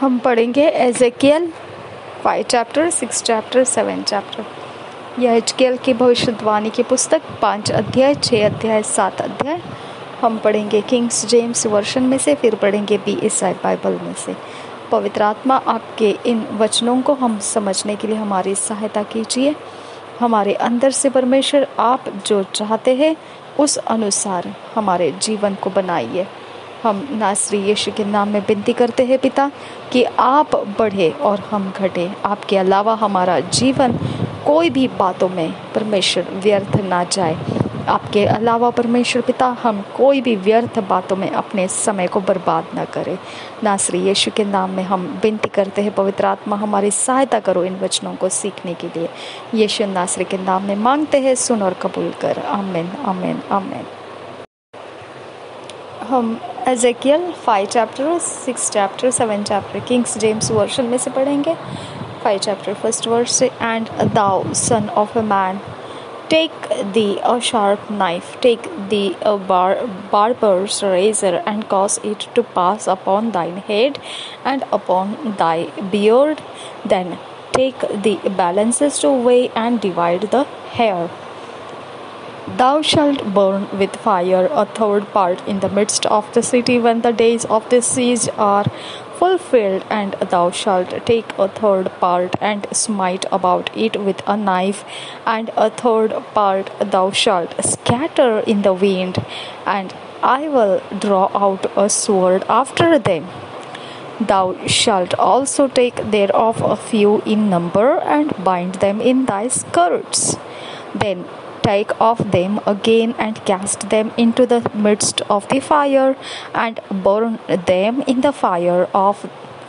हम पढ़ेंगे Ezekiel 5 chapter, 6 chapter, 7 chapter. यह एजेकियल की भविष्यवाणी की पुस्तक 5 अध्याय, 6 अध्याय, 7 अध्याय। हम पढ़ेंगे किंग्स जेम्स वर्शन में से, फिर पढ़ेंगे BSI बाइबल में से। पवित्र आत्मा आपके इन वचनों को हम समझने के लिए हमारी सहायता कीजिए। हमारे अंदर से परमेश्वर आप जो चाहते हैं उस अनुसार हमारे जीवन को बनाइए। हम नासरी यीशु के नाम में विनती करते हैं पिता कि आप बढ़े और हम घटे। आपके अलावा हमारा जीवन कोई भी बातों में परमेश्वर व्यर्थ ना जाए। आपके अलावा परमेश्वर पिता हम कोई भी व्यर्थ बातों में अपने समय को बर्बाद ना करें। नासरी यीशु के नाम में हम विनती करते हैं। पवित्र आत्मा हमारी सहायता करो इन वचनों को सीखने के लिए। यीशु नासरी के नाम में मांगते हैं, सुन और कबूल कर। आमीन, आमीन, आमीन। हम Ezekiel 5 chapter, 6 chapter, 7 chapter Kings James Version में से पढ़ेंगे। 5 चैप्टर फर्स्ट वर्स से, and thou son of a man, take thee a sharp knife, take thee a barber's razor, and cause it to pass upon thine head and upon thy beard. Then take the balances to weigh and divide the hair. Thou shalt burn with fire a third part in the midst of the city when the days of the siege are fulfilled, and thou shalt take a third part and smite about it with a knife, and a third part thou shalt scatter in the wind, and I will draw out a sword after them. Thou shalt also take thereof a few in number, and bind them in thy skirts. Then take off them again, and cast them into the midst of the fire, and burn them in the fire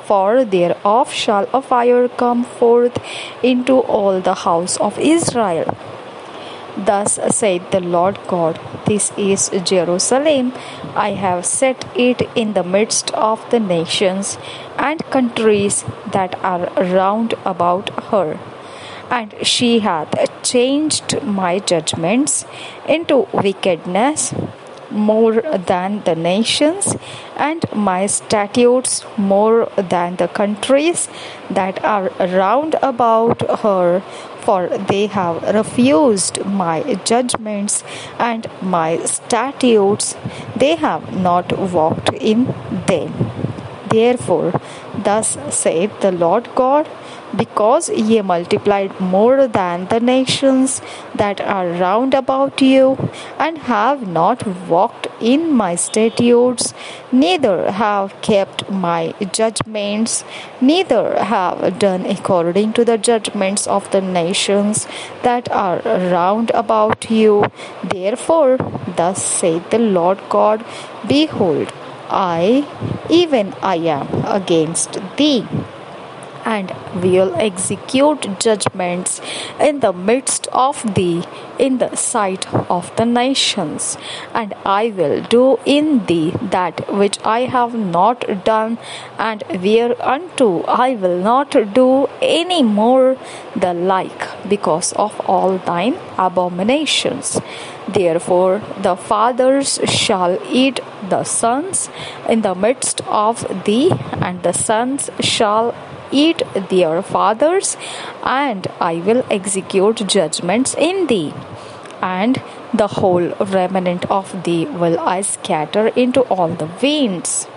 for thereof shall a fire come forth into all the house of Israel. Thus saith the Lord God, this is Jerusalem. I have set it in the midst of the nations and countries that are round about her. And she hath changed my judgments into wickedness more than the nations, and my statutes more than the countries that are round about her. For they have refused my judgments and my statutes, they have not walked in them. Therefore, thus saith the Lord God, because ye multiplied more than the nations that are round about you, and have not walked in my statutes, neither have kept my judgments, neither have done according to the judgments of the nations that are round about you. Therefore, thus saith the Lord God, behold, I, even I am against thee, and will execute judgments in the midst of thee in the sight of the nations. And I will do in thee that which I have not done, and whereunto I will not do any more the like, because of all thine abominations. Therefore the fathers shall eat the sons in the midst of thee, and the sons shall eat their fathers, and I will execute judgments in thee. And the whole remnant of thee will I scatter into all the winds.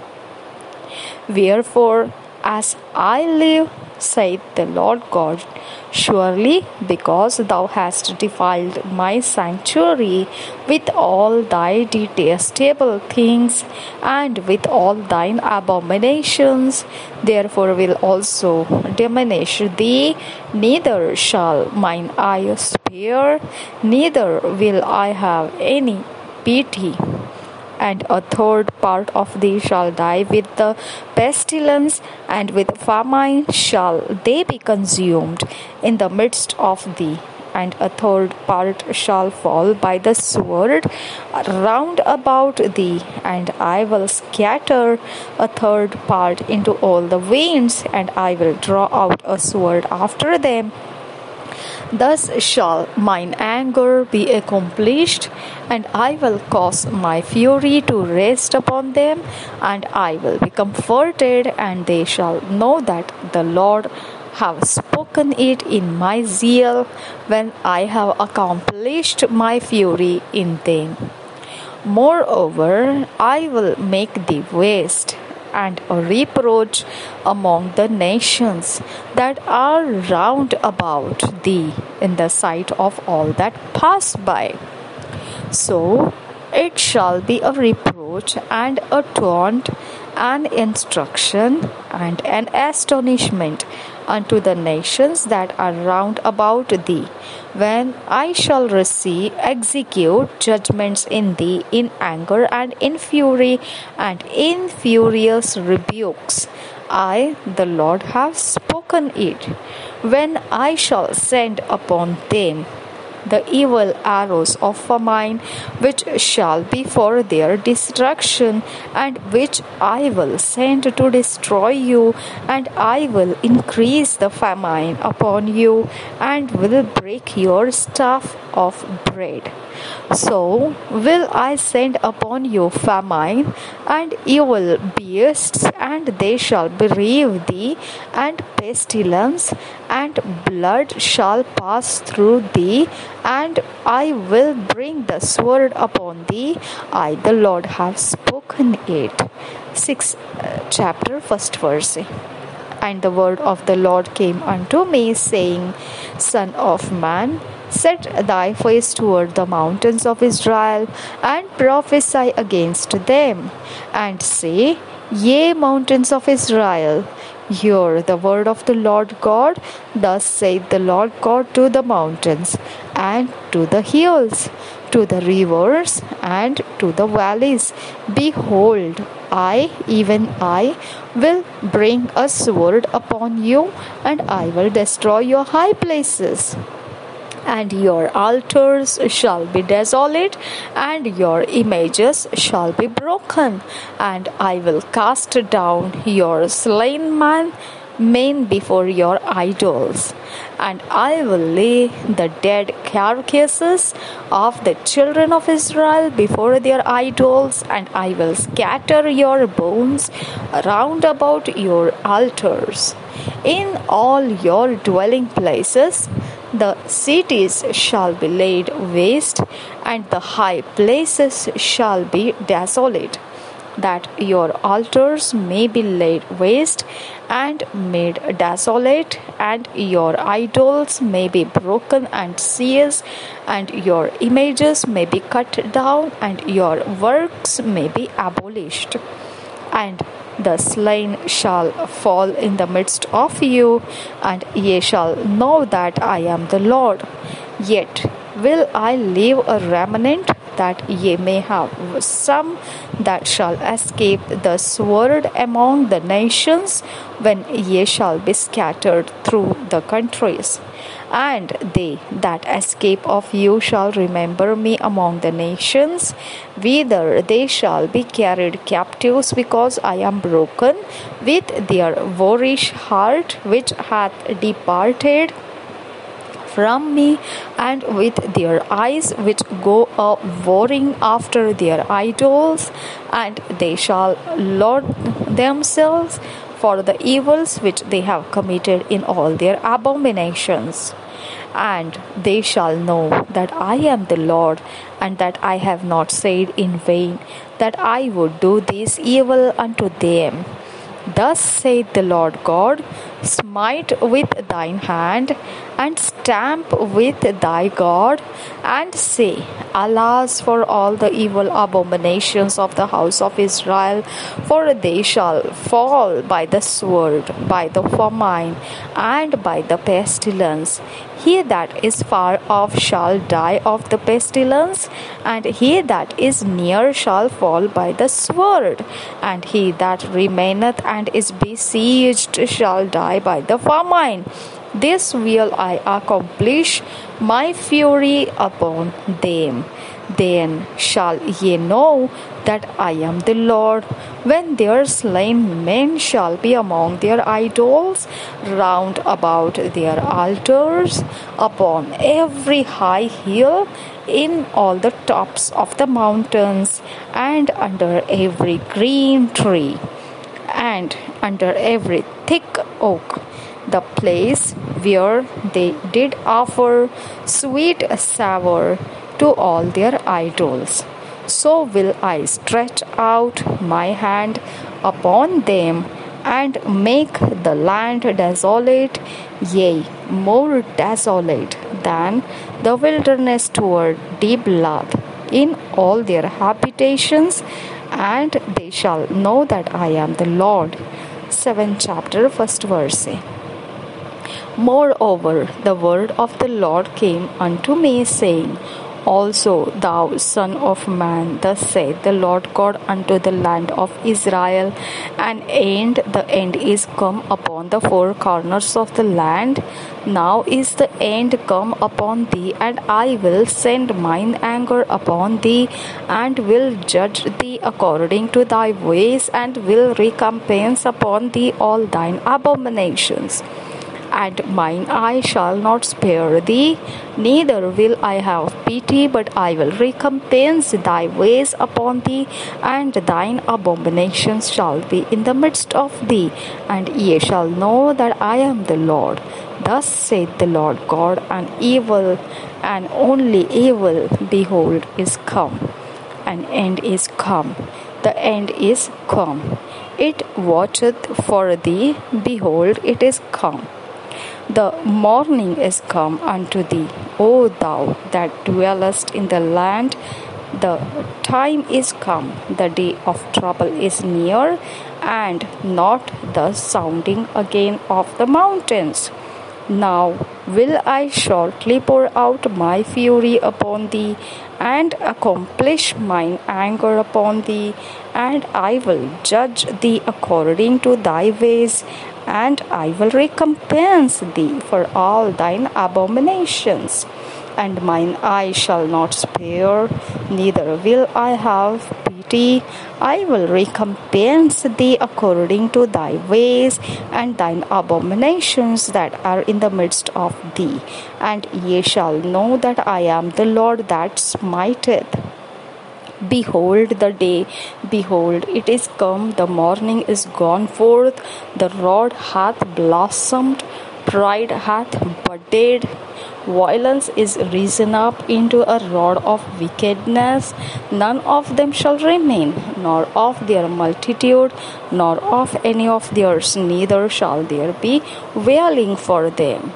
Wherefore, as I live, saith the Lord God, surely because thou hast defiled my sanctuary with all thy detestable things and with all thine abominations, therefore will also diminish thee, neither shall mine eye spare, neither will I have any pity. And a third part of thee shall die with the pestilence, and with famine shall they be consumed in the midst of thee. And a third part shall fall by the sword round about thee, and I will scatter a third part into all the winds, and I will draw out a sword after them. Thus shall mine anger be accomplished, and I will cause my fury to rest upon them, and I will be comforted, and they shall know that the Lord have spoken it in my zeal, when I have accomplished my fury in them. Moreover, I will make thee waste and a reproach among the nations that are round about thee in the sight of all that pass by. So it shall be a reproach and a taunt, an instruction and an astonishment unto the nations that are round about thee, when I shall execute judgments in thee in anger and in fury and in furious rebukes. I, the Lord, have spoken it, when I shall send upon them the evil arrows of famine, which shall be for their destruction, and which I will send to destroy you, and I will increase the famine upon you, and will break your staff of bread. So will I send upon you famine and evil beasts, and they shall bereave thee, and pestilence and blood shall pass through thee, and I will bring the sword upon thee. I, the Lord, have spoken it. 6th chapter, 1st verse. And the word of the Lord came unto me, saying, Son of man, set thy face toward the mountains of Israel, and prophesy against them, and say, Ye mountains of Israel, hear the word of the Lord God. Thus saith the Lord God to the mountains, and to the hills, to the rivers, and to the valleys, Behold, I, even I, will bring a sword upon you, and I will destroy your high places. And your altars shall be desolate, and your images shall be broken, and I will cast down your slain men before your idols, and I will lay the dead carcasses of the children of Israel before their idols, and I will scatter your bones round about your altars. In all your dwelling places the cities shall be laid waste, and the high places shall be desolate, that your altars may be laid waste and made desolate, and your idols may be broken and seized, and your images may be cut down, and your works may be abolished. And the slain shall fall in the midst of you, and ye shall know that I am the Lord. Yet will I leave a remnant, that ye may have some that shall escape the sword among the nations, when ye shall be scattered through the countries. And they that escape of you shall remember me among the nations, whither they shall be carried captives, because I am broken with their boorish heart, which hath departed from me, and with their eyes which go a warring after their idols, and they shall lord themselves for the evils which they have committed in all their abominations. And they shall know that I am the Lord, and that I have not said in vain that I would do this evil unto them. Thus saith the Lord God, Smite with thine hand, and stamp with thy God, and say, Alas for all the evil abominations of the house of Israel, for they shall fall by the sword, by the famine, and by the pestilence. He that is far off shall die of the pestilence, and he that is near shall fall by the sword, and he that remaineth and is besieged shall die by the famine. This will I accomplish my fury upon them. Then shall ye know that I am the Lord, when their slain men shall be among their idols, round about their altars, upon every high hill, in all the tops of the mountains, and under every green tree, and under every thick oak, the place where they did offer sweet savour to all their idols. So will I stretch out my hand upon them, and make the land desolate, yea, more desolate than the wilderness toward Diblath, in all their habitations, and they shall know that I am the Lord. 7th chapter, 1st verse. Moreover, the word of the Lord came unto me, saying, Also, thou son of man, thus saith the Lord God unto the land of Israel, the end is come upon the four corners of the land. Now is the end come upon thee, and I will send mine anger upon thee, and will judge thee according to thy ways, and will recompense upon thee all thine abominations. And mine eye shall not spare thee, neither will I have pity, but I will recompense thy ways upon thee, and thine abominations shall be in the midst of thee, and ye shall know that I am the Lord. Thus saith the Lord God, and evil, and only evil, behold, is come. An end is come, the end is come. It watcheth for thee, behold, it is come. The morning is come unto thee, O thou that dwellest in the land. The time is come, the day of trouble is near, and not the sounding again of the mountains. Now will I shortly pour out my fury upon thee, and accomplish mine anger upon thee, and I will judge thee according to thy ways, and I will recompense thee for all thine abominations. And mine eye shall not spare, neither will I have pity. I will recompense thee according to thy ways, and thine abominations that are in the midst of thee. And ye shall know that I am the Lord that smiteth. Behold the day, behold, it is come, the morning is gone forth, the rod hath blossomed, pride hath budded, violence is risen up into a rod of wickedness. None of them shall remain, nor of their multitude, nor of any of theirs, neither shall there be wailing for them.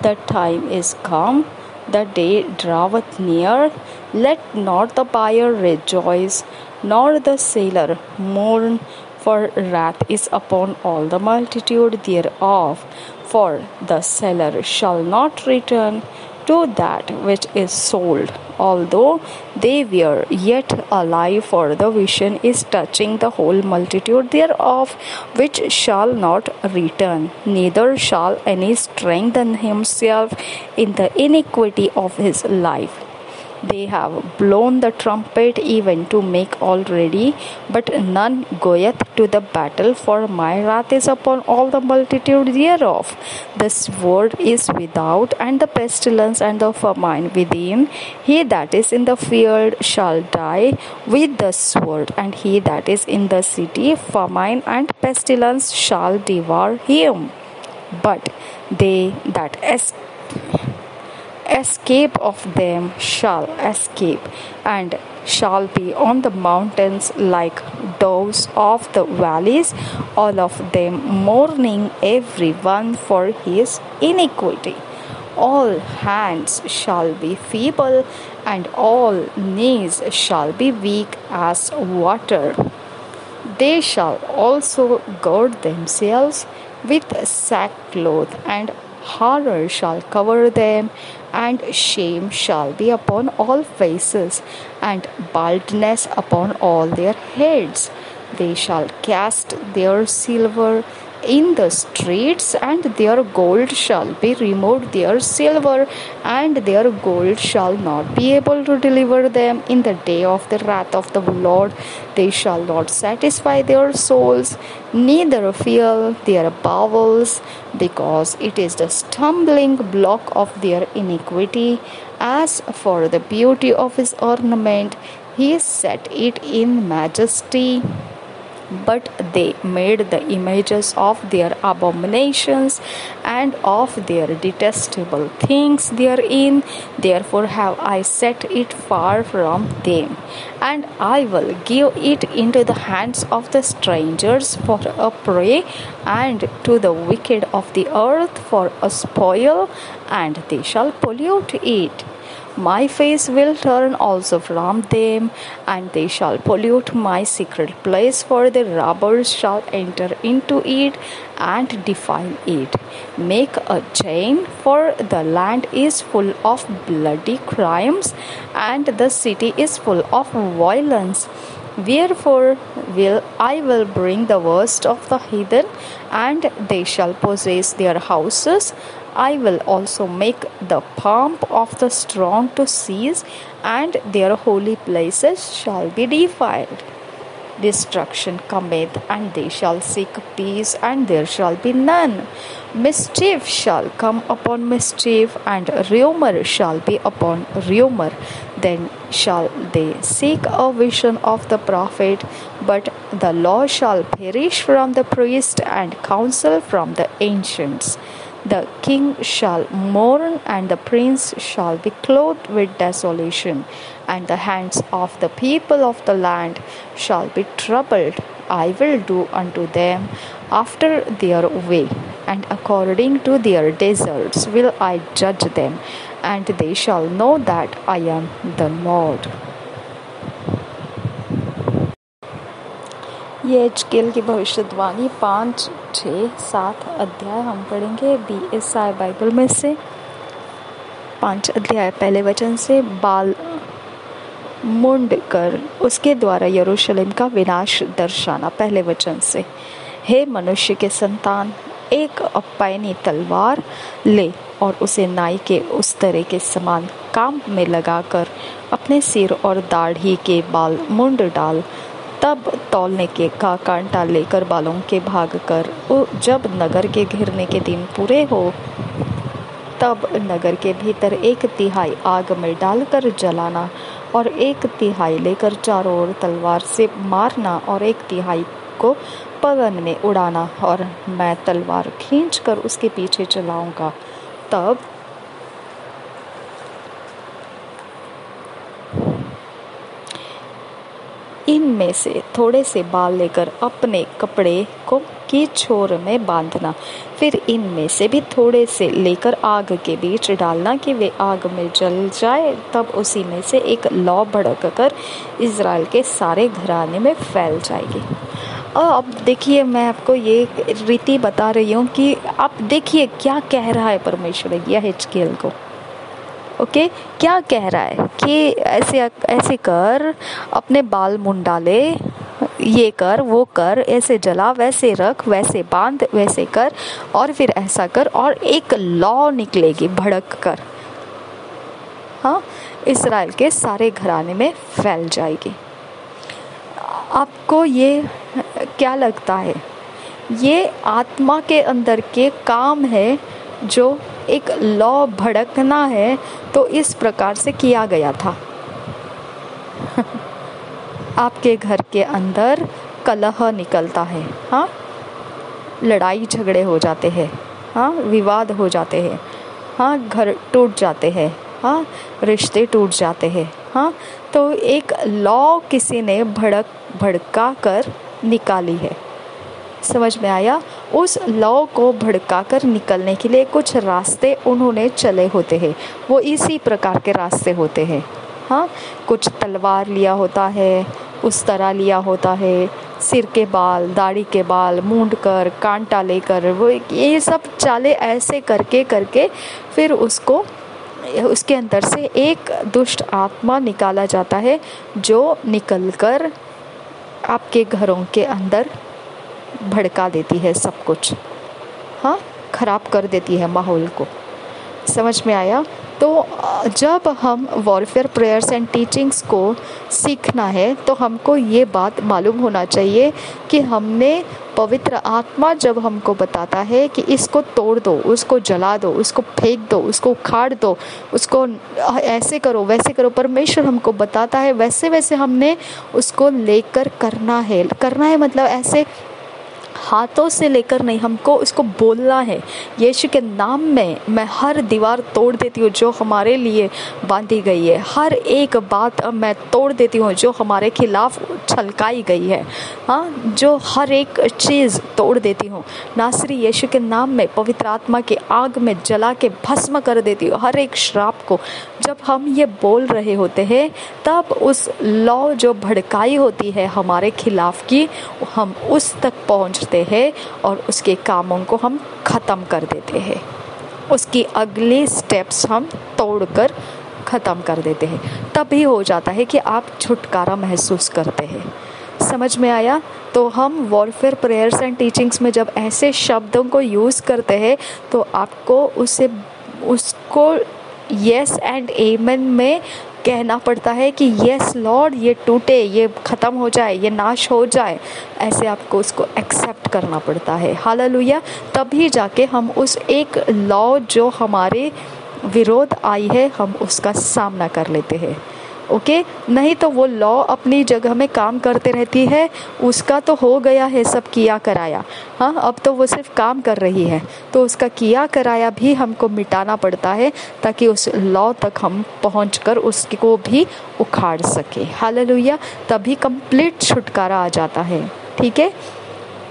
The time is come, the day draweth near. Let not the buyer rejoice, nor the seller mourn, for wrath is upon all the multitude thereof. For the seller shall not return to that which is sold, although they were yet alive, for the vision is touching the whole multitude thereof, which shall not return, neither shall any strengthen himself in the iniquity of his life. They have blown the trumpet even to make all ready, but none goeth to the battle, for my wrath is upon all the multitude thereof. The sword is without, and the pestilence and the famine within. He that is in the field shall die with the sword, and he that is in the city, famine and pestilence shall devour him. But they that escape of them shall escape, and shall be on the mountains like doves of the valleys, all of them mourning, every one for his iniquity. All hands shall be feeble, and all knees shall be weak as water. They shall also gird themselves with sackcloth, and horror shall cover them, and shame shall be upon all faces, and baldness upon all their heads. They shall cast their silver in the streets, and their gold shall be removed, their silver and their gold shall not be able to deliver them in the day of the wrath of the Lord. They shall not satisfy their souls, neither fill their bowels, because it is the stumbling block of their iniquity. As for the beauty of his ornament, he set it in majesty. But they made the images of their abominations and of their detestable things therein. Therefore have I set it far from them, and I will give it into the hands of the strangers for a prey, and to the wicked of the earth for a spoil, and they shall pollute it. My face will turn also from them, and they shall pollute my secret place, for the robbers shall enter into it and defile it. Make a chain, for the land is full of bloody crimes, and the city is full of violence. Wherefore I will bring the worst of the heathen, and they shall possess their houses. I will also make the pomp of the strong to cease, and their holy places shall be defiled. Destruction cometh, and they shall seek peace, and there shall be none. Mischief shall come upon mischief, and rumor shall be upon rumor. Then shall they seek a vision of the prophet, but the law shall perish from the priest, and counsel from the ancients. The king shall mourn, and the prince shall be clothed with desolation, and the hands of the people of the land shall be troubled. I will do unto them after their way, and according to their deserts will I judge them, and they shall know that I am the Lord. ये एचकेल की भविष्यवाणी 5, 6, 7 अध्याय हम पढ़ेंगे BSI Bible में से। 5 अध्याय पहले वचन से, बाल मुंड कर उसके द्वारा यरूशलेम का विनाश दर्शाना। पहले वचन से, हे मनुष्य के संतान, एक पैनी तलवार ले और उसे नाई के उस तरह के समान काम में लगाकर अपने सिर और दाढ़ी के बाल मुंड डाल। तब तौलने के का कांटा लेकर बालों के भाग कर, जब नगर के घिरने के दिन पूरे हो, तब नगर के भीतर 1/3 आग में डालकर जलाना, और 1/3 लेकर चारों ओर तलवार से मारना, और 1/3 को पवन में उड़ाना, और मैं तलवार खींचकर उसके पीछे चलाऊंगा। तब इनमें से थोड़े से बाल लेकर अपने कपड़े को की छोर में बांधना, फिर इनमें से भी थोड़े से लेकर आग के बीच डालना कि वे आग में जल जाए। तब उसी में से एक लौ भड़क कर इज़राइल के सारे घराने में फैल जाएगी। अब देखिए, मैं आपको ये रीति बता रही हूँ कि आप देखिए क्या कह रहा है परमेश्वर यहेजकेल को। ओके, क्या कह रहा है कि ऐसे कर, अपने बाल मुंडा ले, ये कर, वो कर, ऐसे जला, वैसे रख, वैसे बांध, वैसे कर, और फिर ऐसा कर, और एक लौ निकलेगी भड़क कर, हाँ, इस्राएल के सारे घराने में फैल जाएगी। आपको ये क्या लगता है? ये आत्मा के अंदर के काम है जो एक लौ भड़कना है, तो इस प्रकार से किया गया था। आपके घर के अंदर कलह निकलता है, हाँ, लड़ाई झगड़े हो जाते हैं, हाँ, विवाद हो जाते हैं, हाँ, घर टूट जाते हैं, हाँ, रिश्ते टूट जाते हैं, हाँ, तो एक लौ किसी ने भड़का कर निकाली है। समझ में आया? उस लौ को भड़काकर निकलने के लिए कुछ रास्ते उन्होंने चले होते हैं, वो इसी प्रकार के रास्ते होते हैं, हाँ, कुछ तलवार लिया होता है, उस तरह लिया होता है, सिर के बाल, दाढ़ी के बाल मूंड कर, कांटा लेकर, वो ये सब चाले ऐसे करके करके फिर उसके अंदर से एक दुष्ट आत्मा निकाला जाता है, जो निकलकर आपके घरों के अंदर भड़का देती है सब कुछ, हाँ, खराब कर देती है माहौल को। समझ में आया? तो जब हम वॉरफेयर प्रेयर्स एंड टीचिंग्स को सीखना है तो हमको ये बात मालूम होना चाहिए कि हमने पवित्र आत्मा जब हमको बताता है कि इसको तोड़ दो, उसको जला दो, उसको फेंक दो, उसको उखाड़ दो, उसको ऐसे करो वैसे करो, परमेश्वर हमको बताता है वैसे वैसे हमने उसको लेकर करना है मतलब ऐसे हाथों से लेकर नहीं, हमको इसको बोलना है। यीशु के नाम में मैं हर दीवार तोड़ देती हूँ जो हमारे लिए बांधी गई है, हर एक बात अब मैं तोड़ देती हूँ जो हमारे खिलाफ छलकाई गई है, हाँ, जो हर एक चीज़ तोड़ देती हूँ। नासरी यीशु के नाम में पवित्र आत्मा की आग में जला के भस्म कर देती हूँ हर एक श्राप को। जब हम ये बोल रहे होते हैं तब उस लौ जो भड़काई होती है हमारे खिलाफ की, हम उस तक पहुँचते हैं और उसके कामों को हम ख़त्म कर देते हैं, उसकी अगले स्टेप्स हम तोड़कर ख़त्म कर देते हैं। तभी हो जाता है कि आप छुटकारा महसूस करते हैं। समझ में आया? तो हम वॉरफेयर प्रेयर्स एंड टीचिंग्स में जब ऐसे शब्दों को यूज़ करते हैं तो आपको उसको यस एंड आमेन में कहना पड़ता है कि यस लॉर्ड, ये टूटे, ये ख़त्म हो जाए, ये नाश हो जाए, ऐसे आपको उसको एक्सेप्ट करना पड़ता है। हालेलुया! तभी जाके हम उस एक लॉ जो हमारे विरोध आई है हम उसका सामना कर लेते हैं। ओके, नहीं तो वो लॉ अपनी जगह में काम करते रहती है, उसका तो हो गया है सब किया कराया, हाँ, अब तो वो सिर्फ काम कर रही है, तो उसका किया कराया भी हमको मिटाना पड़ता है ताकि उस लॉ तक हम पहुंचकर उसको भी उखाड़ सके। हालेलुया! तभी कंप्लीट छुटकारा आ जाता है। ठीक है,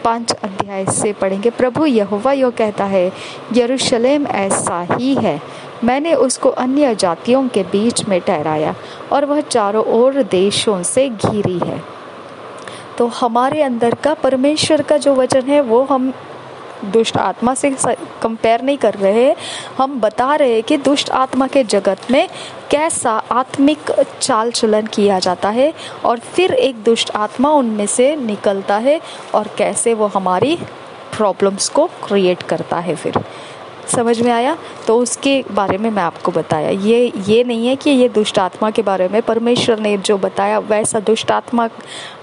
5 अध्याय से पढ़ेंगे। प्रभु यहोवा यो कहता है, यरूशलेम ऐसा ही है, मैंने उसको अन्य जातियों के बीच में ठहराया और वह चारों ओर देशों से घिरी है। तो हमारे अंदर का परमेश्वर का जो वचन है वो हम दुष्ट आत्मा से कंपेयर नहीं कर रहे हैं, हम बता रहे हैं कि दुष्ट आत्मा के जगत में कैसा आत्मिक चाल चलन किया जाता है और फिर एक दुष्ट आत्मा उनमें से निकलता है और कैसे वो हमारी प्रॉब्लम्स को क्रिएट करता है। फिर समझ में आया? तो उसके बारे में मैं आपको बताया। ये नहीं है कि ये दुष्ट आत्मा के बारे में परमेश्वर ने जो बताया वैसा दुष्ट आत्मा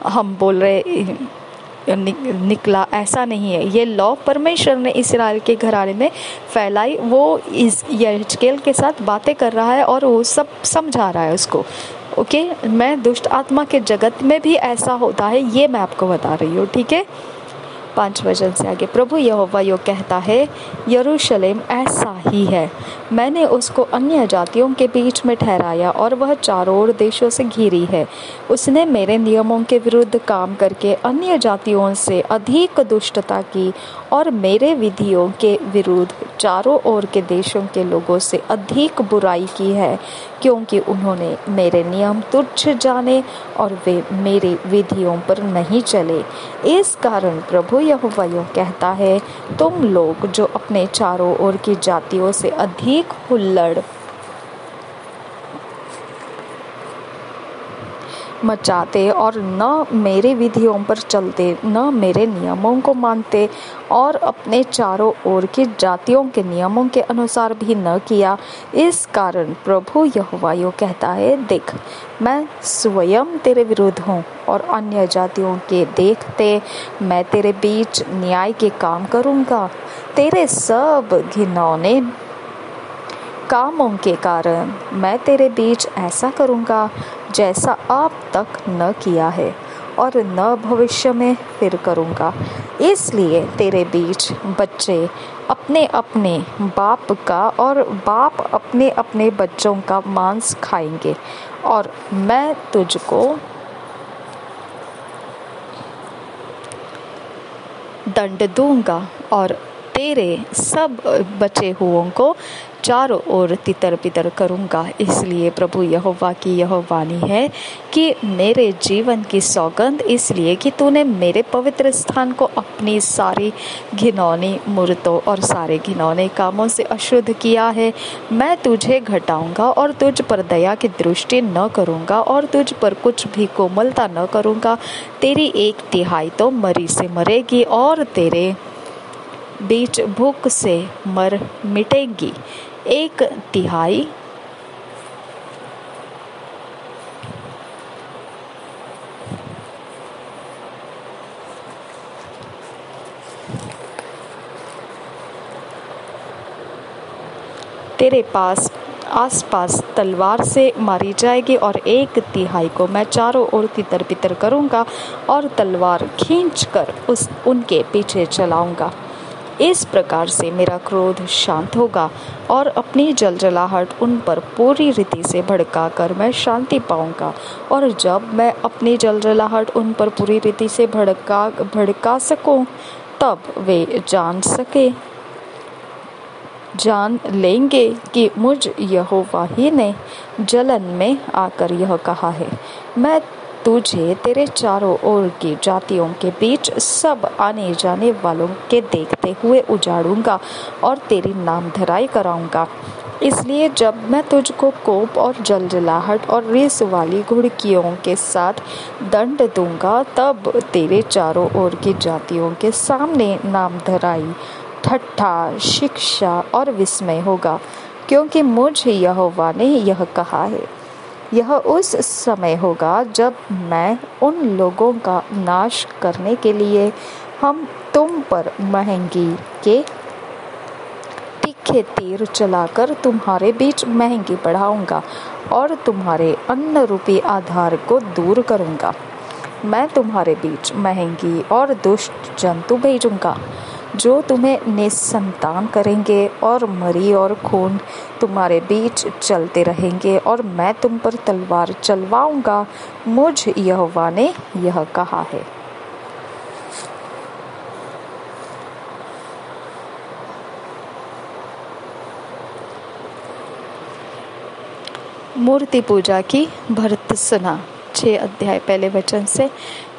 हम बोल रहे निकला, ऐसा नहीं है। ये लॉ परमेश्वर ने इस्राएल के घराने में फैलाई, वो इस यहेजकेल के साथ बातें कर रहा है और वो सब समझा रहा है उसको। ओके, मैं दुष्ट आत्मा के जगत में भी ऐसा होता है ये मैं आपको बता रही हूँ। ठीक है, 5 वचन से आगे, प्रभु यहोवा यो कहता है, यरूशलेम ऐसा ही है, मैंने उसको अन्य जातियों के बीच में ठहराया और वह चारों ओर देशों से घिरी है। उसने मेरे नियमों के विरुद्ध काम करके अन्य जातियों से अधिक दुष्टता की और मेरे विधियों के विरुद्ध चारों ओर के देशों के लोगों से अधिक बुराई की है, क्योंकि उन्होंने मेरे नियम तुच्छ जाने और वे मेरी विधियों पर नहीं चले। इस कारण प्रभु यहोवा यो कहता है, तुम लोग जो अपने चारों ओर की जातियों से अधिक हुल्लड़ मचाते और न मेरे विधियों पर चलते, न मेरे नियमों को मानते और अपने चारों ओर की जातियों के नियमों के अनुसार भी न किया, इस कारण प्रभु यहोवा यो कहता है, देख, मैं स्वयं तेरे विरुद्ध हूँ और अन्य जातियों के देखते मैं तेरे बीच न्याय के काम करूँगा। तेरे सब घिनौने कामों के कारण मैं तेरे बीच ऐसा करूँगा जैसा अब तक न किया है और न भविष्य में फिर करूँगा। इसलिए तेरे बीच बच्चे अपने अपने बाप का और बाप अपने अपने बच्चों का मांस खाएंगे और मैं तुझको दंड दूंगा और तेरे सब बचे हुओं को चारों ओर तितर बितर करूँगा। इसलिए प्रभु यहोवा की यह वाणी है कि मेरे जीवन की सौगंध, इसलिए कि तूने मेरे पवित्र स्थान को अपनी सारी घिनौनी मूर्तों और सारे घिनौने कामों से अशुद्ध किया है, मैं तुझे घटाऊंगा और तुझ पर दया की दृष्टि न करूंगा और तुझ पर कुछ भी कोमलता न करूंगा। तेरी 1/3 तो मरी से मरेगी और तेरे बीच भूख से मर मिटेगी। 1/3 तेरे पास आसपास तलवार से मारी जाएगी और 1/3 को मैं चारों ओर तितर बितर करूंगा और तलवार खींचकर उनके पीछे चलाऊंगा। इस प्रकार से मेरा क्रोध शांत होगा और अपनी जलजलाहट उन पर पूरी रीति से भड़का कर मैं शांति पाऊंगा। और जब मैं अपनी जलजलाहट उन पर पूरी रीति से भड़का सकूं, तब वे जान लेंगे कि मुझ यहोवा ही ने जलन में आकर यह कहा है, मैं तुझे तेरे चारों ओर की जातियों के बीच सब आने जाने वालों के देखते हुए उजाड़ूंगा और तेरी नामधराई कराऊंगा। इसलिए जब मैं तुझको कोप और जलजलाहट और रिस वाली घुड़कियों के साथ दंड दूंगा, तब तेरे चारों ओर की जातियों के सामने नामधराई, ठट्ठा, शिक्षा और विस्मय होगा, क्योंकि मुझ यहोवा ने यह कहा है। यह उस समय होगा जब मैं उन लोगों का नाश करने के लिए हम तुम पर महंगी के तीखे तीर चलाकर तुम्हारे बीच महंगी बढ़ाऊंगा और तुम्हारे अन्न रूपी आधार को दूर करूंगा। मैं तुम्हारे बीच महंगी और दुष्ट जंतु भेजूंगा जो तुम्हें निसंतान करेंगे, और मरी और खून तुम्हारे बीच चलते रहेंगे और मैं तुम पर तलवार चलवाऊंगा। मुझ यहोवा ने यह कहा है। मूर्ति पूजा की भर्त्सना। 6 अध्याय पहले वचन से।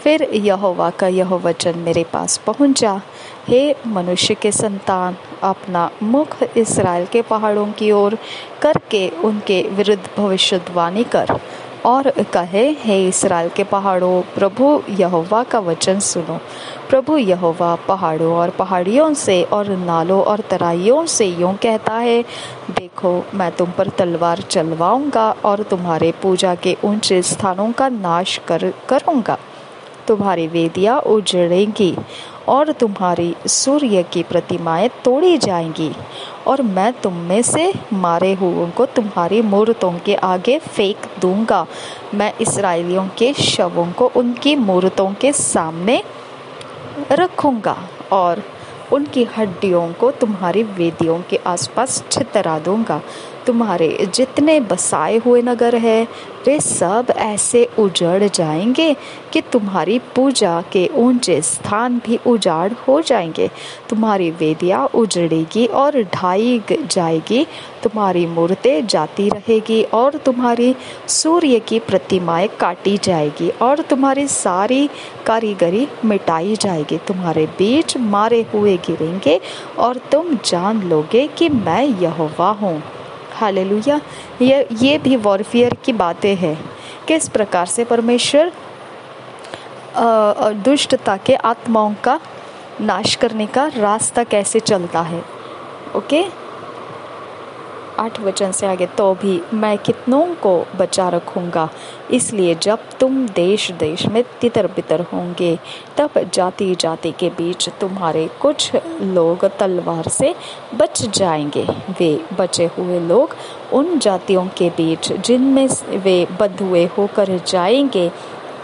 फिर यहोवा का यह वचन मेरे पास पहुंचा, हे मनुष्य के संतान, अपना मुख इस्राएल के पहाड़ों की ओर करके उनके विरुद्ध भविष्यवाणी कर और कहे, हे इस्राएल के पहाड़ों, प्रभु यहोवा का वचन सुनो। प्रभु यहोवा पहाड़ों और पहाड़ियों से और नालों और तराइयों से यूं कहता है, देखो, मैं तुम पर तलवार चलवाऊंगा और तुम्हारे पूजा के ऊंचे स्थानों का नाश करूंगा। तुम्हारी वेदियां उजड़ेंगी और तुम्हारी सूर्य की प्रतिमाएं तोड़ी जाएंगी, और मैं तुम में से मारे हुओं को तुम्हारी मूर्तों के आगे फेंक दूंगा। मैं इस्राएलियों के शवों को उनकी मूर्तों के सामने रखूंगा और उनकी हड्डियों को तुम्हारी वेदियों के आसपास छितरा दूंगा। तुम्हारे जितने बसाए हुए नगर हैं, वे सब ऐसे उजड़ जाएंगे कि तुम्हारी पूजा के ऊंचे स्थान भी उजाड़ हो जाएंगे। तुम्हारी वेदियां उजड़ेगी और ढाई जाएगी, तुम्हारी मूर्तें जाती रहेगी और तुम्हारी सूर्य की प्रतिमाएं काटी जाएगी और तुम्हारी सारी कारीगरी मिटाई जाएगी। तुम्हारे बीच मारे हुए गिरेंगे और तुम जान लोगे कि मैं यहोवा हूँ। हालेलुया। ये भी वॉरफेयर की बातें हैं, किस प्रकार से परमेश्वर दुष्टता के आत्माओं का नाश करने का रास्ता कैसे चलता है। ओके, 8 वचन से आगे, तो भी मैं कितनों को बचा रखूंगा। इसलिए जब तुम देश देश में तितर बितर होंगे, तब जाति जाति के बीच तुम्हारे कुछ लोग तलवार से बच जाएंगे। वे बचे हुए लोग उन जातियों के बीच जिनमें वे बंधुए होकर जाएंगे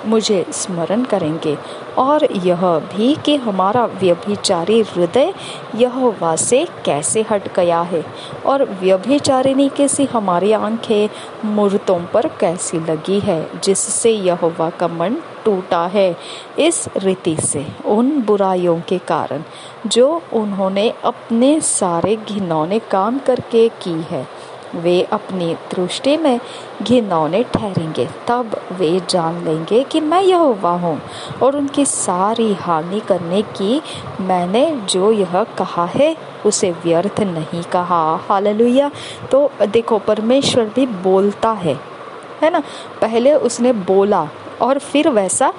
मुझे स्मरण करेंगे और यह भी कि हमारा व्यभिचारी हृदय यहोवा से कैसे हट गया है, और व्यभिचारिणी के सी हमारी आंखें मूर्तों पर कैसी लगी है, जिससे यहोवा का मन टूटा है इस रीति से उन बुराइयों के कारण जो उन्होंने अपने सारे घिनौने काम करके की है। वे अपनी दृष्टि में घिनौने ठहरेंगे, तब वे जान लेंगे कि मैं यहोवा हूँ, और उनकी सारी हानि करने की मैंने जो यह कहा है उसे व्यर्थ नहीं कहा। हालेलुया। तो देखो, परमेश्वर भी बोलता है ना। पहले उसने बोला और फिर वैसा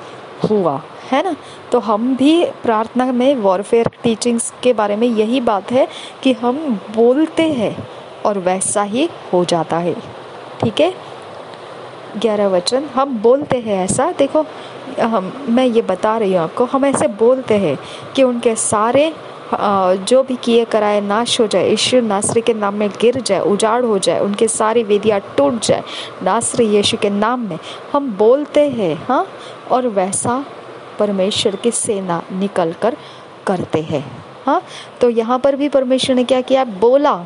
हुआ, है ना। तो हम भी प्रार्थना में वॉरफेयर टीचिंग्स के बारे में यही बात है कि हम बोलते हैं और वैसा ही हो जाता है। ठीक है। 11 वचन, हम बोलते हैं ऐसा। देखो, मैं ये बता रही हूँ आपको, हम ऐसे बोलते हैं कि उनके सारे जो भी किए कराए नाश हो जाए, यीशु नासरी के नाम में गिर जाए, उजाड़ हो जाए, उनके सारी वेदियाँ टूट जाए नासरी यीशु के नाम में। हम बोलते हैं, हाँ, और वैसा परमेश्वर की सेना निकल कर करते हैं। हाँ, तो यहाँ पर भी परमेश्वर ने क्या किया? बोला,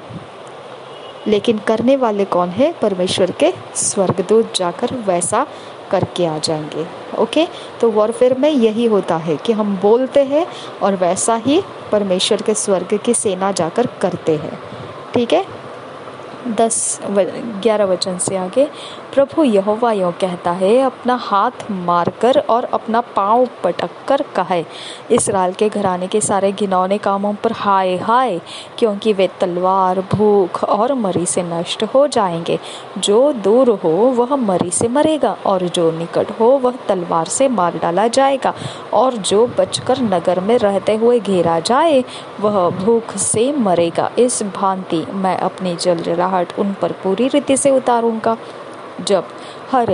लेकिन करने वाले कौन है? परमेश्वर के स्वर्गदूत जाकर वैसा करके आ जाएंगे। ओके, तो वॉरफेयर में यही होता है कि हम बोलते हैं और वैसा ही परमेश्वर के स्वर्ग की सेना जाकर करते हैं। ठीक है। 11 वचन से आगे, प्रभु यहोवा यों कहता है, अपना हाथ मारकर और अपना पाँव पटक कर कहे, इस्राएल के घराने के सारे घिनौने कामों पर हाय हाय, क्योंकि वे तलवार, भूख और मरी से नष्ट हो जाएंगे। जो दूर हो वह मरी से मरेगा, और जो निकट हो वह तलवार से मार डाला जाएगा, और जो बचकर नगर में रहते हुए घेरा जाए वह भूख से मरेगा। इस भांति मैं अपनी जलजलाहट उन पर पूरी रीति से उतारूंगा, जब हर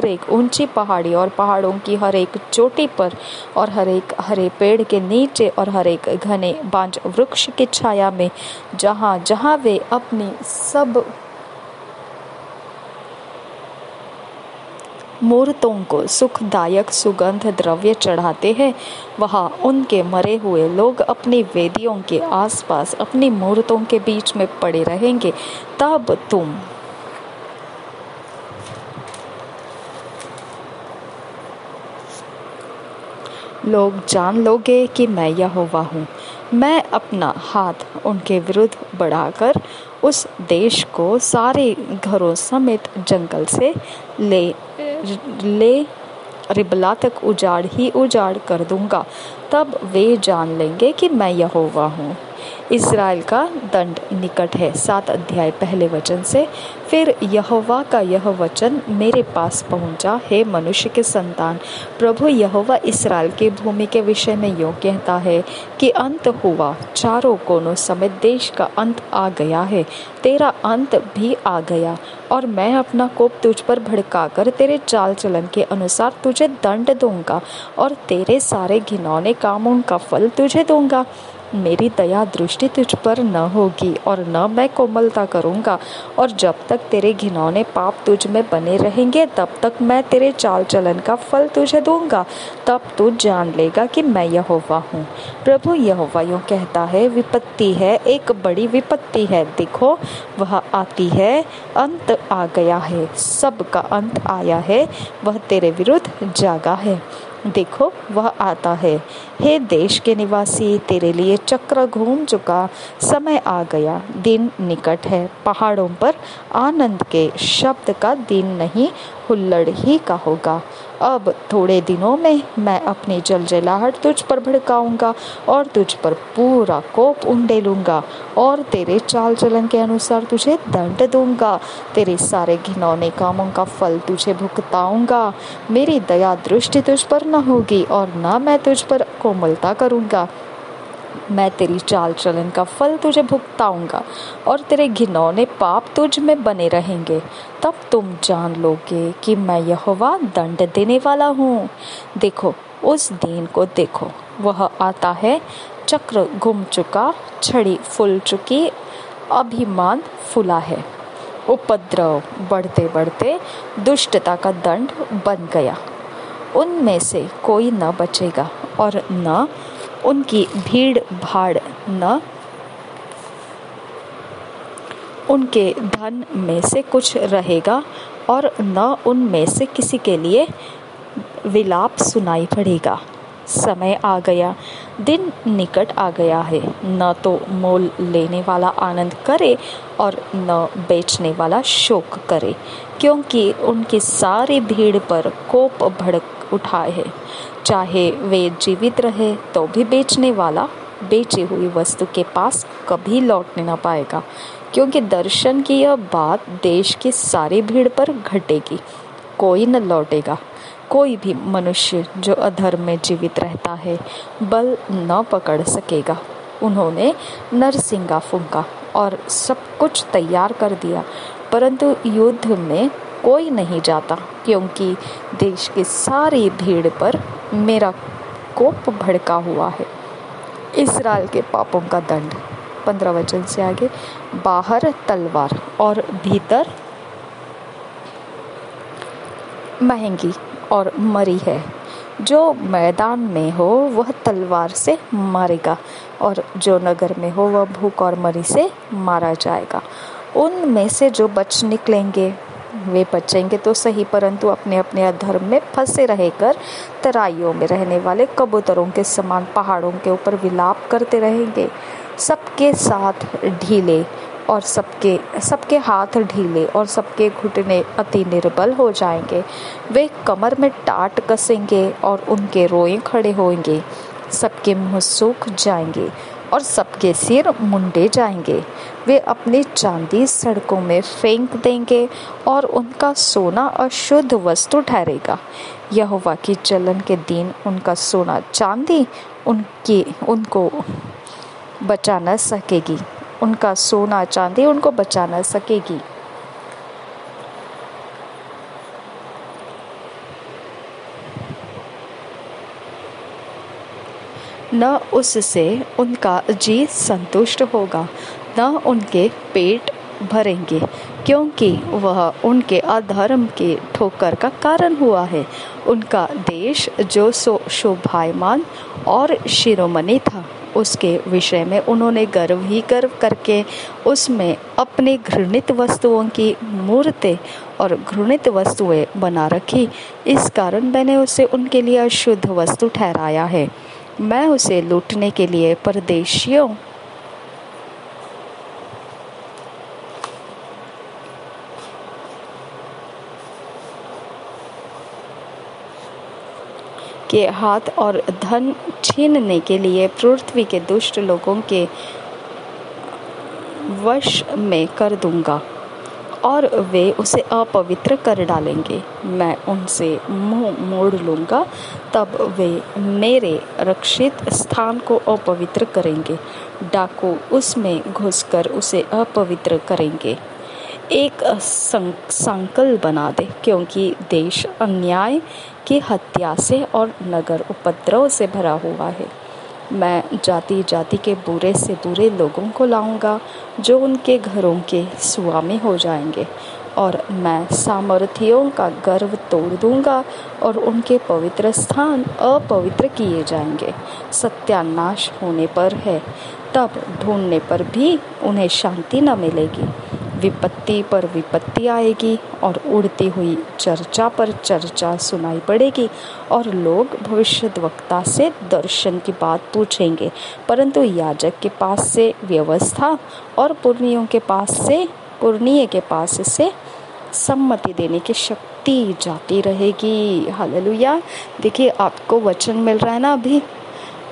एक ऊंची पहाड़ी और पहाड़ों की हर एक चोटी पर, और हर एक हरे पेड़ के नीचे, और हर एक घने बांज वृक्ष की छाया में, जहाँ जहाँ वे अपनी सब मूर्तों को सुखदायक सुगंध द्रव्य चढ़ाते हैं, वहाँ उनके मरे हुए लोग अपनी वेदियों के आसपास अपनी मूर्तों के बीच में पड़े रहेंगे। तब तुम लोग जान लोगे कि मैं यहोवा हूँ। मैं अपना हाथ उनके विरुद्ध बढ़ाकर उस देश को सारे घरों समेत जंगल से ले रिबला तक उजाड़ कर दूंगा। तब वे जान लेंगे कि मैं यहोवा हूँ। इस्राएल का दंड निकट है। 7 अध्याय पहले वचन से, फिर यहोवा का यह वचन मेरे पास पहुंचा, हे मनुष्य के संतान, प्रभु यहोवा इस्राएल की भूमि के विषय में यों कहता है कि अंत हुआ, चारों कोनों समेत देश का अंत आ गया है, तेरा अंत भी आ गया, और मैं अपना कोप तुझ पर भड़काकर तेरे चाल चलन के अनुसार तुझे दंड दूंगा, और तेरे सारे घिनौने कामों का फल तुझे दूंगा। मेरी दया दृष्टि तुझ पर न होगी, और न मैं कोमलता करूँगा, और जब तक तेरे घिनौने पाप तुझ में बने रहेंगे, तब तक मैं तेरे चाल चलन का फल तुझे दूंगा। तब तू जान लेगा कि मैं यहोवा हूँ। प्रभु यहोवा यूँ कहता है, विपत्ति है, एक बड़ी विपत्ति है, देखो वह आती है, अंत आ गया है, सब का अंत आया है, वह तेरे विरुद्ध जागा है, देखो वह आता है। हे देश के निवासी, तेरे लिए चक्र घूम चुका, समय आ गया, दिन निकट है। पहाड़ों पर आनंद के शब्द का दिन नहीं, हुल्लड़ ही का होगा। अब थोड़े दिनों में मैं अपनी जलजलाहट तुझ पर भड़काऊंगा, और तुझ पर पूरा कोप उंडेलूंगा, और तेरे चाल चलन के अनुसार तुझे दंड दूंगा, तेरे सारे घिनौने कामों का फल तुझे भुगताऊंगा। मेरी दया दृष्टि तुझ पर न होगी, और न मैं तुझ पर कोमलता करूंगा। मैं तेरी चाल चलन का फल तुझे भुगताऊंगा, और तेरे घिनौने पाप तुझ में बने रहेंगे। तब तुम जान लोगे कि मैं यहोवा दंड देने वाला हूँ। देखो, उस दिन को देखो, वह आता है, चक्र घूम चुका, छड़ी फूल चुकी, अभिमान फूला है, उपद्रव बढ़ते बढ़ते दुष्टता का दंड बन गया, उनमें से कोई न बचेगा और न उनकी भीड़ भाड़, न उनके धन में से कुछ रहेगा और न उनमें से किसी के लिए विलाप सुनाई पड़ेगा। समय आ गया, दिन निकट आ गया है, न तो मोल लेने वाला आनंद करे और न बेचने वाला शोक करे, क्योंकि उनकी सारी भीड़ पर कोप भड़क उठाए है। चाहे वे जीवित रहे तो भी बेचने वाला बेची हुई वस्तु के पास कभी लौटने न पाएगा, क्योंकि दर्शन की यह बात देश की सारी भीड़ पर घटेगी। कोई न लौटेगा। कोई भी मनुष्य जो अधर्म में जीवित रहता है बल न पकड़ सकेगा। उन्होंने नरसिंगा फूंका और सब कुछ तैयार कर दिया, परंतु युद्ध में कोई नहीं जाता, क्योंकि देश की सारी भीड़ पर मेरा कोप भड़का हुआ है। इस्राएल के पापों का दंड। 15 वचन से आगे, बाहर तलवार और भीतर महंगी और मरी है। जो मैदान में हो वह तलवार से मारेगा, और जो नगर में हो वह भूख और मरी से मारा जाएगा। उनमें से जो बच निकलेंगे वे बचेंगे तो सही, परंतु अपने अपने अधर्म में फंसे रहकर तराइयों में रहने वाले कबूतरों के समान पहाड़ों के ऊपर विलाप करते रहेंगे। सबके साथ ढीले और सबके हाथ ढीले और सबके घुटने अति निर्बल हो जाएंगे। वे कमर में टाट कसेंगे और उनके रोए खड़े होंगे। सबके मुंह सूख जाएंगे और सबके सिर मुंडे जाएंगे। वे अपनी चांदी सड़कों में फेंक देंगे और उनका सोना अशुद्ध वस्तु ठहरेगा। यहोवा की जलन के दिन उनका सोना चांदी उनको बचा न सकेगी। उनका सोना चांदी उनको बचा न सकेगी। न उससे उनका जी संतुष्ट होगा, न उनके पेट भरेंगे, क्योंकि वह उनके अधर्म के ठोकर का कारण हुआ है। उनका देश जो शोभायमान और शिरोमणि था, उसके विषय में उन्होंने गर्व ही गर्व करके उसमें अपने घृणित वस्तुओं की मूर्तें और घृणित वस्तुएं बना रखी। इस कारण मैंने उसे उनके लिए अशुद्ध वस्तु ठहराया है। मैं उसे लूटने के लिए परदेशियों के हाथ और धन छीनने के लिए पृथ्वी के दुष्ट लोगों के वश में कर दूंगा और वे उसे अपवित्र कर डालेंगे। मैं उनसे मुंह मोड़ लूँगा, तब वे मेरे रक्षित स्थान को अपवित्र करेंगे। डाकू उसमें घुसकर उसे अपवित्र करेंगे। एक संकल बना दे, क्योंकि देश अन्याय की हत्या से और नगर उपद्रव से भरा हुआ है। मैं जाति जाति के बुरे से बुरे लोगों को लाऊंगा, जो उनके घरों के स्वामी हो जाएंगे, और मैं सामर्थियों का गर्व तोड़ दूंगा और उनके पवित्र स्थान अपवित्र किए जाएंगे। सत्यानाश होने पर है, तब ढूंढने पर भी उन्हें शांति न मिलेगी। विपत्ति पर विपत्ति आएगी और उड़ती हुई चर्चा पर चर्चा सुनाई पड़ेगी, और लोग भविष्यद्वक्ता से दर्शन की बात पूछेंगे, परंतु याजक के पास से व्यवस्था और पुरनियों के पास से सम्मति देने की शक्ति जाती रहेगी। हालेलुया। देखिए, आपको वचन मिल रहा है ना, अभी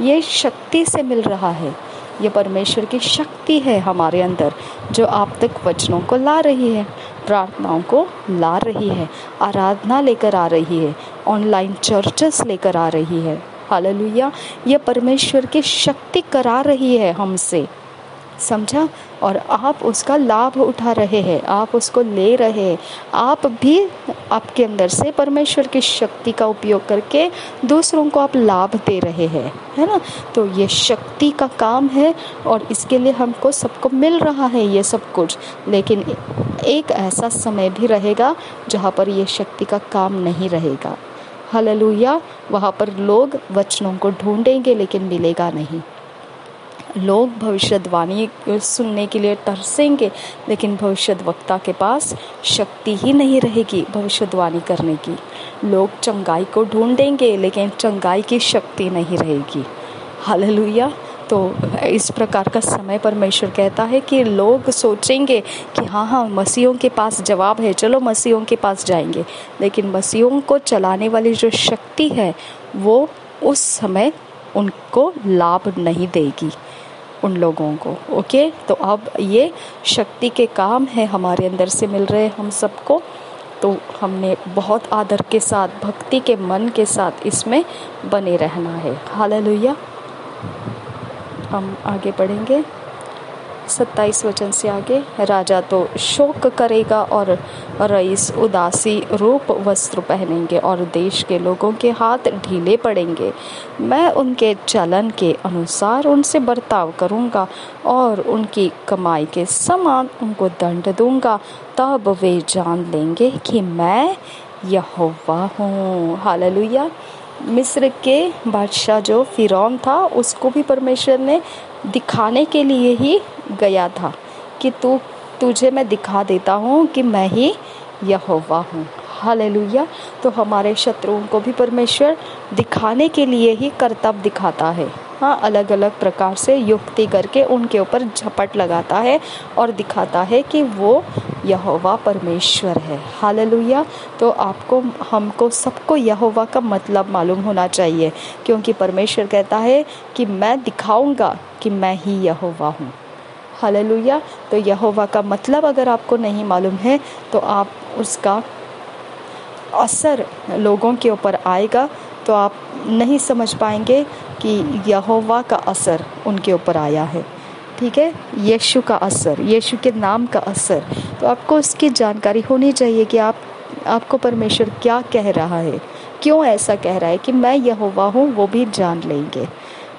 ये शक्ति से मिल रहा है। ये परमेश्वर की शक्ति है हमारे अंदर, जो आप तक वचनों को ला रही है, प्रार्थनाओं को ला रही है, आराधना लेकर आ रही है, ऑनलाइन चर्चेस लेकर आ रही है। हालेलुया। ये परमेश्वर की शक्ति करा रही है हमसे, समझा? और आप उसका लाभ उठा रहे हैं, आप उसको ले रहे हैं। आप भी आपके अंदर से परमेश्वर की शक्ति का उपयोग करके दूसरों को आप लाभ दे रहे हैं, है ना? तो ये शक्ति का काम है, और इसके लिए हमको सबको मिल रहा है ये सब कुछ। लेकिन एक ऐसा समय भी रहेगा जहाँ पर ये शक्ति का काम नहीं रहेगा। हालेलुया। वहाँ पर लोग वचनों को ढूंढेंगे लेकिन मिलेगा नहीं। लोग भविष्यवाणी सुनने के लिए तरसेंगे लेकिन भविष्यद्वक्ता के पास शक्ति ही नहीं रहेगी भविष्यवाणी करने की। लोग चंगाई को ढूंढेंगे लेकिन चंगाई की शक्ति नहीं रहेगी। हालेलुया। तो इस प्रकार का समय परमेश्वर कहता है कि लोग सोचेंगे कि हाँ मसीहों के पास जवाब है, चलो मसीहों के पास जाएंगे, लेकिन मसीहों को चलाने वाली जो शक्ति है वो उस समय उनको लाभ नहीं देगी उन लोगों को। ओके, तो अब ये शक्ति के काम है हमारे अंदर से मिल रहे हम सबको, तो हमने बहुत आदर के साथ, भक्ति के मन के साथ इसमें बने रहना है। हालेलुया। हम आगे बढ़ेंगे 27 वचन से आगे। राजा तो शोक करेगा और रईस उदासी रूप वस्त्र पहनेंगे और देश के लोगों के हाथ ढीले पड़ेंगे। मैं उनके चलन के अनुसार उनसे बर्ताव करूंगा और उनकी कमाई के समान उनको दंड दूंगा। तब वे जान लेंगे कि मैं यहोवा हूँ। हालेलुया। मिस्र के बादशाह जो फिरौन था उसको भी परमेश्वर ने दिखाने के लिए ही गया था कि तुझे मैं दिखा देता हूँ कि मैं ही यहोवा हूँ। हालेलुया। तो हमारे शत्रुओं को भी परमेश्वर दिखाने के लिए ही करतब दिखाता है। हाँ, अलग अलग प्रकार से युक्ति करके उनके ऊपर झपट लगाता है और दिखाता है कि वो यहोवा परमेश्वर है। हालेलुया। तो आपको, हमको, सबको यहोवा का मतलब मालूम होना चाहिए, क्योंकि परमेश्वर कहता है कि मैं दिखाऊंगा कि मैं ही यहोवा हूँ। हालेलुया। तो यहोवा का मतलब अगर आपको नहीं मालूम है तो आप उसका असर लोगों के ऊपर आएगा तो आप नहीं समझ पाएंगे कि यहोवा का असर उनके ऊपर आया है। ठीक है, यीशु का असर, यीशु के नाम का असर। तो आपको उसकी जानकारी होनी चाहिए कि आपको परमेश्वर क्या कह रहा है, क्यों ऐसा कह रहा है कि मैं यहोवा हूँ, वो भी जान लेंगे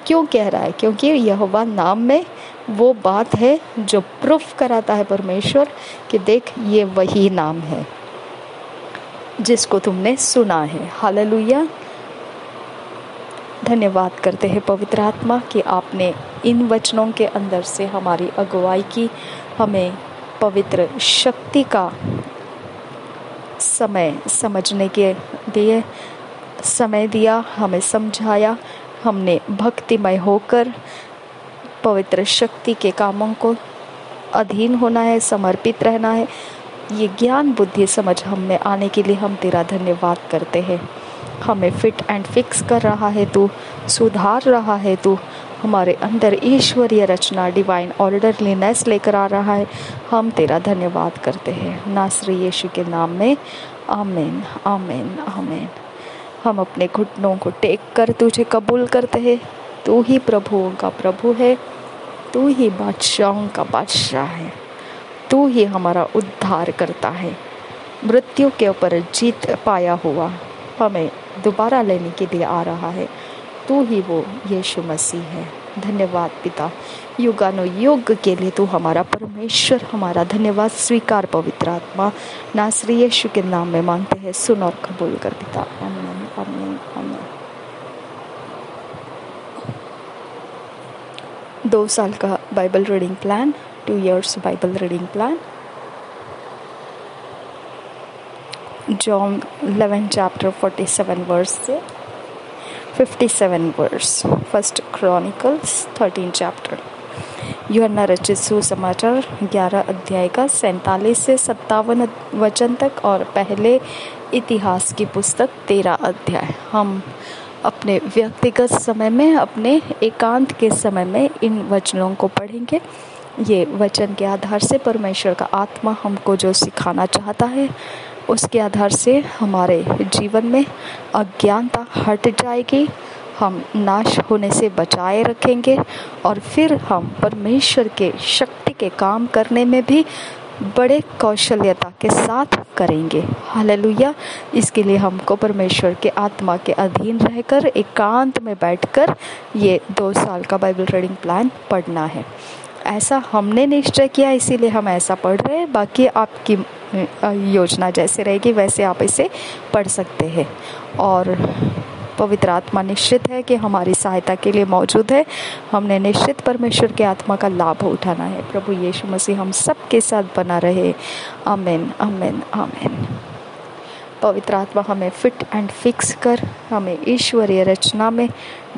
क्यों कह रहा है। क्योंकि यहोवा नाम में वो बात है जो प्रूफ कराता है परमेश्वर कि देख ये वही नाम है जिसको तुमने सुना है। हालेलुया। धन्यवाद करते हैं पवित्र आत्मा कि आपने इन वचनों के अंदर से हमारी अगुवाई की, हमें पवित्र शक्ति का समय समझने के लिए समय दिया, हमें समझाया। हमने भक्तिमय होकर पवित्र शक्ति के कामों को अधीन होना है, समर्पित रहना है। ये ज्ञान बुद्धि समझ हमें आने के लिए हम तेरा धन्यवाद करते हैं। हमें फिट एंड फिक्स कर रहा है तू, सुधार रहा है तू, हमारे अंदर ईश्वरीय रचना, डिवाइन ऑर्डरलीनेस लेकर आ रहा है। हम तेरा धन्यवाद करते हैं नासरी यीशु के नाम में। आमीन, आमीन, आमीन। हम अपने घुटनों को टेक कर तुझे कबूल करते हैं। तू ही प्रभुओं का प्रभु है, तू ही बादशाहों का बादशाह है, तू ही हमारा उद्धार करता है। मृत्यु के ऊपर जीत पाया हुआ हमें दोबारा लेने के लिए आ रहा है। तू ही वो यीशु मसीह है। धन्यवाद पिता, युगानुयुग के लिए तू हमारा परमेश्वर, हमारा धन्यवाद स्वीकार पवित्र आत्मा। नासरी यीशु के नाम में मांगते हैं, सुन और कबूल कर पिता। आमीन, आमीन, आमीन। 2 साल का Bible reading plan, 2 years Bible reading plan. John 11 chapter 47 verse से 57 verse। First chronicles 13 chapter। यूहन्ना रचित सुसमाचार 11 अध्याय का 47 से 57 वचन तक और पहले इतिहास की पुस्तक 13 अध्याय। हम अपने व्यक्तिगत समय में, अपने एकांत के समय में इन वचनों को पढ़ेंगे। ये वचन के आधार से परमेश्वर का आत्मा हमको जो सिखाना चाहता है उसके आधार से हमारे जीवन में अज्ञानता हट जाएगी, हम नाश होने से बचाए रखेंगे और फिर हम परमेश्वर के शक्ति के काम करने में भी बड़े कौशल्यता के साथ करेंगे। हालेलुया। इसके लिए हमको परमेश्वर के आत्मा के अधीन रहकर एकांत में बैठकर ये 2 साल का बाइबल रीडिंग प्लान पढ़ना है। ऐसा हमने निश्चय किया, इसीलिए हम ऐसा पढ़ रहे हैं। बाकी आपकी योजना जैसे रहेगी वैसे आप इसे पढ़ सकते हैं। और पवित्र आत्मा निश्चित है कि हमारी सहायता के लिए मौजूद है। हमने निश्चित परमेश्वर के आत्मा का लाभ उठाना है। प्रभु यीशु मसीह हम सब के साथ बना रहे। आमीन, आमीन, आमीन। पवित्र आत्मा हमें फिट एंड फिक्स कर, हमें ईश्वरीय रचना में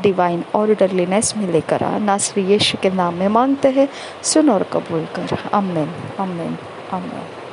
डिवाइन ऑर्डरलीनेस में लेकर आ। नासरी यीशु के नाम में मांगते हैं, सुन और कबूल कर। आमीन, आमीन, आमीन।